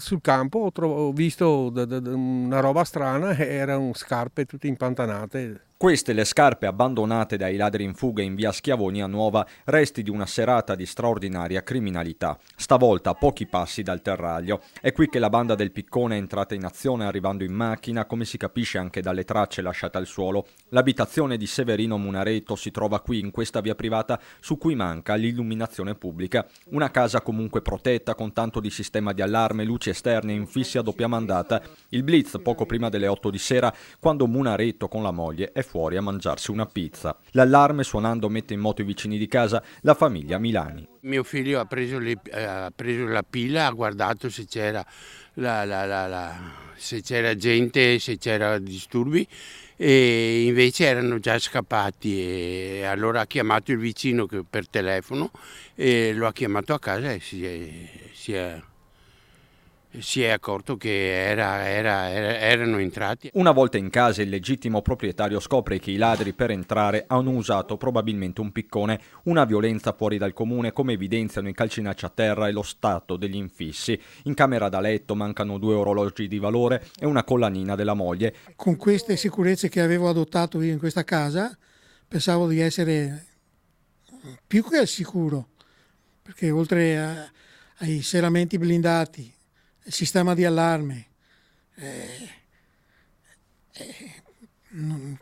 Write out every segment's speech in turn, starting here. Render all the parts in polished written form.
Sul campo ho visto una roba strana, erano scarpe tutte impantanate. Queste le scarpe abbandonate dai ladri in fuga in via Schiavoni a Nuova, resti di una serata di straordinaria criminalità, stavolta a pochi passi dal terraglio. È qui che la banda del Piccone è entrata in azione arrivando in macchina, come si capisce anche dalle tracce lasciate al suolo. L'abitazione di Severino Munareto si trova qui in questa via privata su cui manca l'illuminazione pubblica. Una casa comunque protetta con tanto di sistema di allarme, luci esterne e infissi a doppia mandata. Il blitz poco prima delle 8 di sera, quando Munareto con la moglie è fuori a mangiarsi una pizza. L'allarme suonando mette in moto i vicini di casa, la famiglia Milani. Mio figlio ha preso la pila, ha guardato se c'era, se c'era gente, se c'era disturbi, e invece erano già scappati, e allora ha chiamato il vicino per telefono e lo ha chiamato a casa e si è accorto che erano entrati. Una volta in casa il legittimo proprietario scopre che i ladri per entrare hanno usato probabilmente un piccone, una violenza fuori dal comune come evidenziano i calcinacci a terra e lo stato degli infissi. In camera da letto mancano 2 orologi di valore e una collanina della moglie. Con queste sicurezze che avevo adottato io in questa casa pensavo di essere più che al sicuro, perché oltre ai serramenti blindati, il sistema di allarme,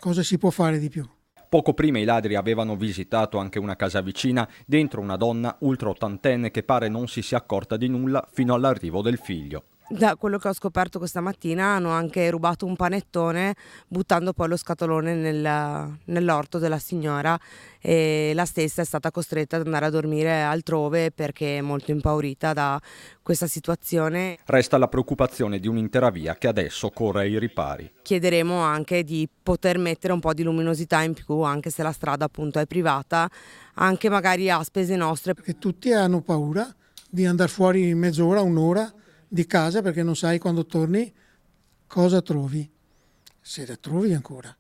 cosa si può fare di più? Poco prima i ladri avevano visitato anche una casa vicina, dentro una donna ultra ottantenne che pare non si sia accorta di nulla fino all'arrivo del figlio. Da quello che ho scoperto questa mattina hanno anche rubato un panettone buttando poi lo scatolone nell'orto della signora e la stessa è stata costretta ad andare a dormire altrove perché è molto impaurita da questa situazione. Resta la preoccupazione di un'intera via che adesso corre ai ripari. Chiederemo anche di poter mettere un po' di luminosità in più anche se la strada appunto è privata, anche magari a spese nostre. Perché tutti hanno paura di andare fuori mezz'ora, un'ora di casa perché non sai quando torni cosa trovi, se la trovi ancora.